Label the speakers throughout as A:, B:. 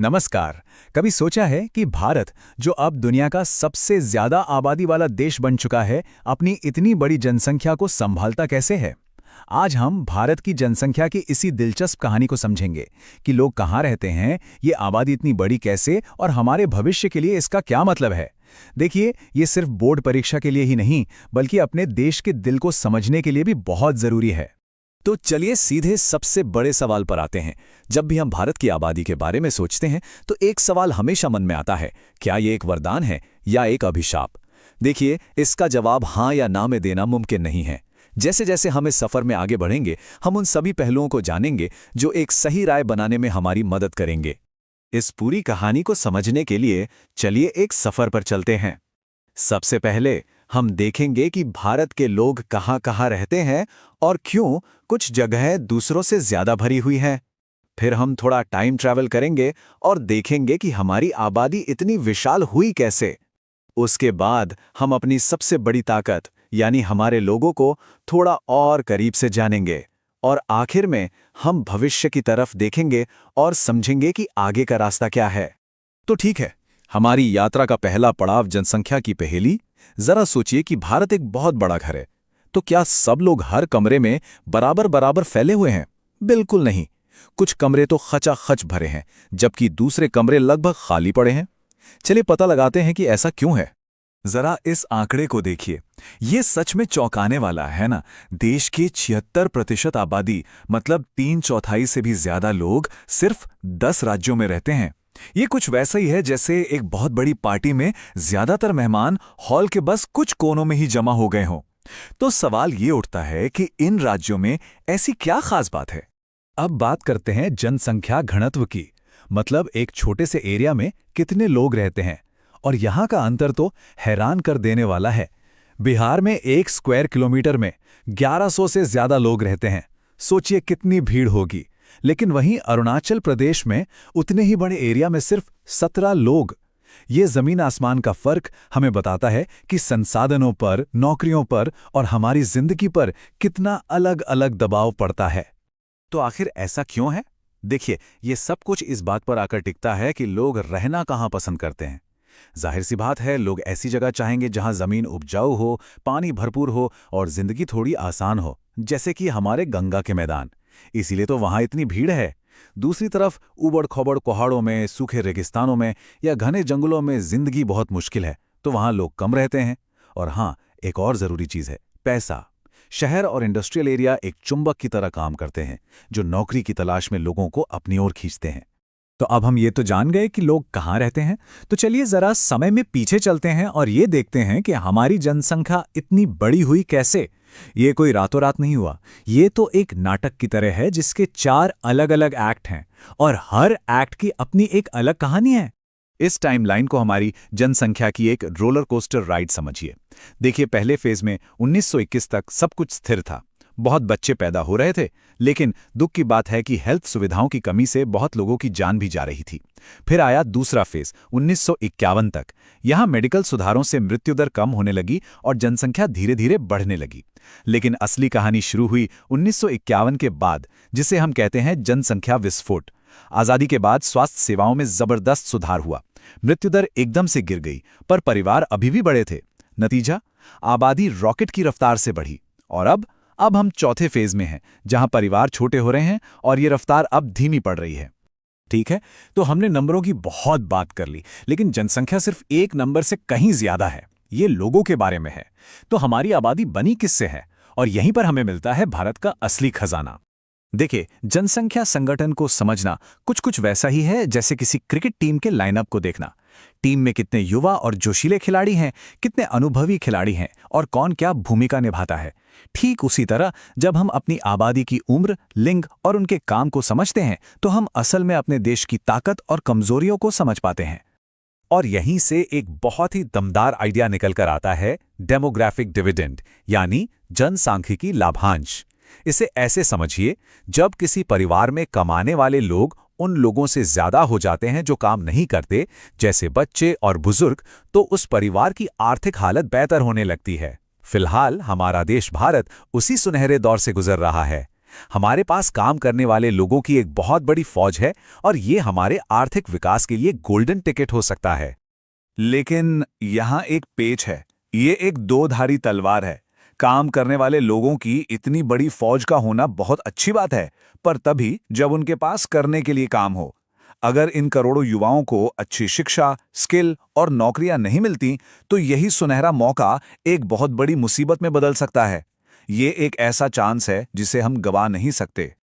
A: नमस्कार। कभी सोचा है कि भारत, जो अब दुनिया का सबसे ज्यादा आबादी वाला देश बन चुका है, अपनी इतनी बड़ी जनसंख्या को संभालता कैसे है? आज हम भारत की जनसंख्या की इसी दिलचस्प कहानी को समझेंगे कि लोग कहाँ रहते हैं, ये आबादी इतनी बड़ी कैसे और हमारे भविष्य के लिए इसका क्या मतलब है। देखिए, ये सिर्फ बोर्ड परीक्षा के लिए ही नहीं, बल्कि अपने देश के दिल को समझने के लिए भी बहुत जरूरी है।
B: तो चलिए सीधे सबसे बड़े सवाल पर आते हैं। जब भी हम भारत की आबादी के बारे में सोचते हैं तो एक सवाल हमेशा मन में आता है, क्या ये एक वरदान है या एक अभिशाप? देखिए, इसका जवाब हाँ या ना में देना मुमकिन नहीं है। जैसे जैसे हम इस सफर में आगे बढ़ेंगे, हम उन सभी पहलुओं को जानेंगे जो एक सही राय बनाने में हमारी मदद करेंगे। इस पूरी कहानी को समझने के लिए चलिए एक सफर पर चलते हैं। सबसे पहले हम देखेंगे कि भारत के लोग कहाँ-कहाँ रहते हैं और क्यों कुछ जगहें दूसरों से ज्यादा भरी हुई हैं। फिर हम थोड़ा टाइम ट्रैवल करेंगे और देखेंगे कि हमारी आबादी इतनी विशाल हुई कैसे। उसके बाद हम अपनी सबसे बड़ी ताकत यानी हमारे लोगों को थोड़ा और करीब से जानेंगे। और आखिर में हम भविष्य की तरफ देखेंगे और समझेंगे कि आगे का रास्ता क्या है।
A: तो ठीक है, हमारी यात्रा का पहला पड़ाव जनसंख्या की पहेली। जरा सोचिए कि भारत एक बहुत बड़ा घर है, तो क्या सब लोग हर कमरे में बराबर बराबर फैले हुए हैं? बिल्कुल नहीं। कुछ कमरे तो खचाखच भरे हैं, जबकि दूसरे कमरे लगभग खाली पड़े हैं। चलिए पता लगाते हैं कि ऐसा क्यों है।
B: जरा इस आंकड़े को देखिए, ये सच में चौंकाने वाला है ना। देश की 76% आबादी, मतलब 3/4 से भी ज्यादा लोग सिर्फ 10 राज्यों में रहते हैं। ये कुछ वैसा ही है जैसे एक बहुत बड़ी पार्टी में ज्यादातर मेहमान हॉल के बस कुछ कोनों में ही जमा हो गए हों। तो सवाल ये उठता है कि इन राज्यों में ऐसी क्या खास बात है।
A: अब बात करते हैं जनसंख्या घनत्व की, मतलब एक छोटे से एरिया में कितने लोग रहते हैं। और यहाँ का अंतर तो हैरान कर देने वाला है। बिहार में 1 स्क्वायर किलोमीटर में 1100 से ज्यादा लोग रहते हैं। सोचिए कितनी भीड़ होगी। लेकिन वहीं अरुणाचल प्रदेश में उतने ही बड़े एरिया में सिर्फ 17 लोग। ये जमीन आसमान का फर्क हमें बताता है कि संसाधनों पर, नौकरियों पर और हमारी जिंदगी पर कितना अलग अलग दबाव पड़ता है।
B: तो आखिर ऐसा क्यों है? देखिए, ये सब कुछ इस बात पर आकर टिकता है कि लोग रहना कहाँ पसंद करते हैं। जाहिर सी बात है, लोग ऐसी जगह चाहेंगे जहां जमीन उपजाऊ हो, पानी भरपूर हो और जिंदगी थोड़ी आसान हो, जैसे कि हमारे गंगा के मैदान। इसीलिए तो वहां इतनी भीड़ है। दूसरी तरफ उबड़-खबड़ पहाड़ों में, सूखे रेगिस्तानों में या घने जंगलों में जिंदगी बहुत मुश्किल है, तो वहां लोग कम रहते हैं। और हाँ, एक और जरूरी चीज है, पैसा। शहर और इंडस्ट्रियल एरिया एक चुंबक की तरह काम करते हैं, जो नौकरी की तलाश में लोगों को अपनी ओर खींचते हैं।
A: तो अब हम ये तो जान गए कि लोग कहाँ रहते हैं, तो चलिए जरा समय में पीछे चलते हैं और ये देखते हैं कि हमारी जनसंख्या इतनी बड़ी हुई कैसे। ये कोई रातों रात नहीं हुआ। ये तो एक नाटक की तरह है जिसके 4 अलग-अलग एक्ट हैं और हर एक्ट की अपनी एक अलग कहानी है।
B: इस टाइमलाइन को हमारी जनसंख्या की एक रोलर कोस्टर राइड समझिए। देखिए, पहले फेज में 1921 तक सब कुछ स्थिर था। बहुत बच्चे पैदा हो रहे थे, लेकिन दुख की बात है कि हेल्थ सुविधाओं की कमी से बहुत लोगों की जान भी जा रही थी। फिर आया दूसरा फेज 1951 तक। यहाँ मेडिकल सुधारों से मृत्यु दर कम होने लगी और जनसंख्या धीरे धीरे बढ़ने लगी। लेकिन असली कहानी शुरू हुई 1951 के बाद, जिसे हम कहते हैं जनसंख्या विस्फोट। आजादी के बाद स्वास्थ्य सेवाओं में जबरदस्त सुधार हुआ। मृत्यु दर एकदम से गिर गई, पर परिवार अभी भी बड़े थे। नतीजा, आबादी रॉकेट की रफ्तार से बढ़ी। और अब हम चौथे फेज में हैं, जहां परिवार छोटे हो रहे हैं और ये रफ्तार अब धीमी पड़ रही है।
A: ठीक है, तो हमने नंबरों की बहुत बात कर ली, लेकिन जनसंख्या सिर्फ एक नंबर से कहीं ज्यादा है। ये लोगों के बारे में है। तो हमारी आबादी बनी किससे है? और यहीं पर हमें मिलता है भारत का असली खजाना। देखिए, जनसंख्या संगठन को समझना कुछ कुछ वैसा ही है जैसे किसी क्रिकेट टीम के लाइनअप को देखना। टीम में कितने युवा और जोशीले खिलाड़ी हैं, कितने अनुभवी खिलाड़ी हैं और कौन क्या भूमिका निभाता है। ठीक उसी तरह जब हम अपनी आबादी की उम्र, लिंग और उनके काम को समझते हैं, तो हम असल में अपने देश की ताकत और कमजोरियों को समझ पाते हैं।
B: और यहीं से एक बहुत ही दमदार आइडिया निकल कर आता है, डेमोग्राफिक डिविडेंड, यानी जनसांख्यिकी लाभांश। इसे ऐसे समझिए, जब किसी परिवार में कमाने वाले लोग उन लोगों से ज्यादा हो जाते हैं जो काम नहीं करते, जैसे बच्चे और बुजुर्ग, तो उस परिवार की आर्थिक हालत बेहतर होने लगती है। फिलहाल हमारा देश भारत उसी सुनहरे दौर से गुजर रहा है।
A: हमारे पास काम करने वाले लोगों की एक बहुत बड़ी फौज है और ये हमारे आर्थिक विकास के लिए गोल्डन टिकट हो सकता है।
C: लेकिन यहाँ एक पेच है। ये एक दो-धारी तलवार है। काम करने वाले लोगों की इतनी बड़ी फौज का होना बहुत अच्छी बात है, पर तभी जब उनके पास करने के लिए काम हो। अगर इन करोड़ों युवाओं को अच्छी शिक्षा, स्किल और नौकरियां नहीं मिलती, तो यही सुनहरा मौका एक बहुत बड़ी मुसीबत में बदल सकता है। ये एक ऐसा चांस है जिसे हम गवा नहीं सकते।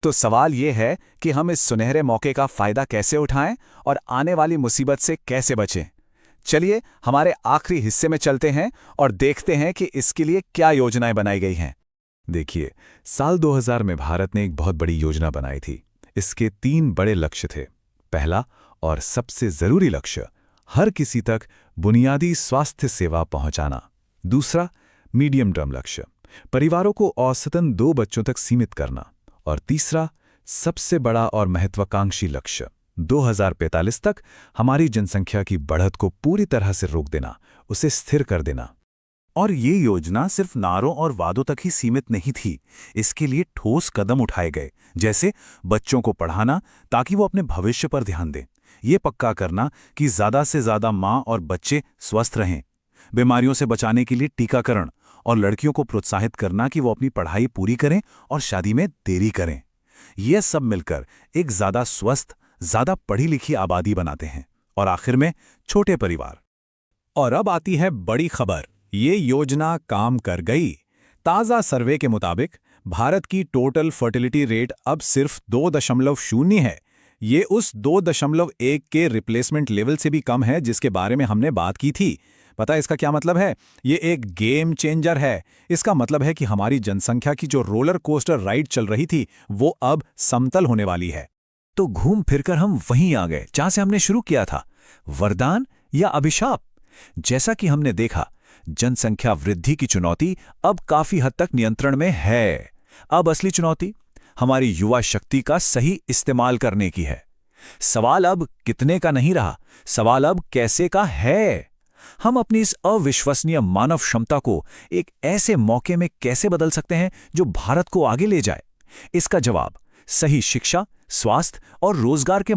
B: तो सवाल ये है कि हम इस सुनहरे मौके का फायदा कैसे उठाएं और आने वाली मुसीबत से कैसे बचें। चलिए हमारे आखिरी हिस्से में चलते हैं और देखते हैं कि इसके लिए क्या योजनाएं बनाई गई हैं। देखिए, साल 2000 में भारत ने एक बहुत बड़ी योजना बनाई थी। इसके 3 बड़े लक्ष्य थे। पहला और सबसे जरूरी लक्ष्य, हर किसी तक बुनियादी स्वास्थ्य सेवा पहुंचाना। दूसरा, मीडियम टर्म लक्ष्य, परिवारों को औसतन 2 बच्चों तक सीमित करना। और तीसरा, सबसे बड़ा और महत्वाकांक्षी लक्ष्य, 2045 तक हमारी जनसंख्या की बढ़त को पूरी तरह से रोक देना, उसे स्थिर कर देना।
C: और ये योजना सिर्फ नारों और वादों तक ही सीमित नहीं थी। इसके लिए ठोस कदम उठाए गए, जैसे बच्चों को पढ़ाना ताकि वो अपने भविष्य पर ध्यान दें, ये पक्का करना कि ज़्यादा से ज़्यादा माँ और बच्चे स्वस्थ रहें, बीमारियों से बचाने के लिए टीकाकरण, और लड़कियों को प्रोत्साहित करना कि वो अपनी पढ़ाई पूरी करें और शादी में देरी करें। ये सब मिलकर एक ज़्यादा स्वस्थ, ज़्यादा पढ़ी लिखी आबादी बनाते हैं। और आखिर में छोटे परिवार।
A: और अब आती है बड़ी खबर, ये योजना काम कर गई। ताज़ा सर्वे के मुताबिक भारत की टोटल फर्टिलिटी रेट अब सिर्फ 2.0 है। ये उस 2.1 के रिप्लेसमेंट लेवल से भी कम है जिसके बारे में हमने बात की थी। पता है इसका क्या मतलब है? ये एक गेम चेंजर है। इसका मतलब है कि हमारी जनसंख्या की जो रोलर कोस्टर राइड चल रही थी वो अब समतल होने वाली है।
B: तो घूम फिरकर हम वहीं आ गए जहां से हमने शुरू किया था, वरदान या अभिशाप। जैसा कि हमने देखा, जनसंख्या वृद्धि की चुनौती अब काफी हद तक नियंत्रण में है। अब असली चुनौती हमारी युवा शक्ति का सही इस्तेमाल करने की है। सवाल अब कितने का नहीं रहा, सवाल अब कैसे का है। हम अपनी इस अविश्वसनीय मानव क्षमता को एक ऐसे मौके में कैसे बदल सकते हैं जो भारत को आगे ले जाए? इसका जवाब सही शिक्षा, स्वास्थ्य और रोजगार के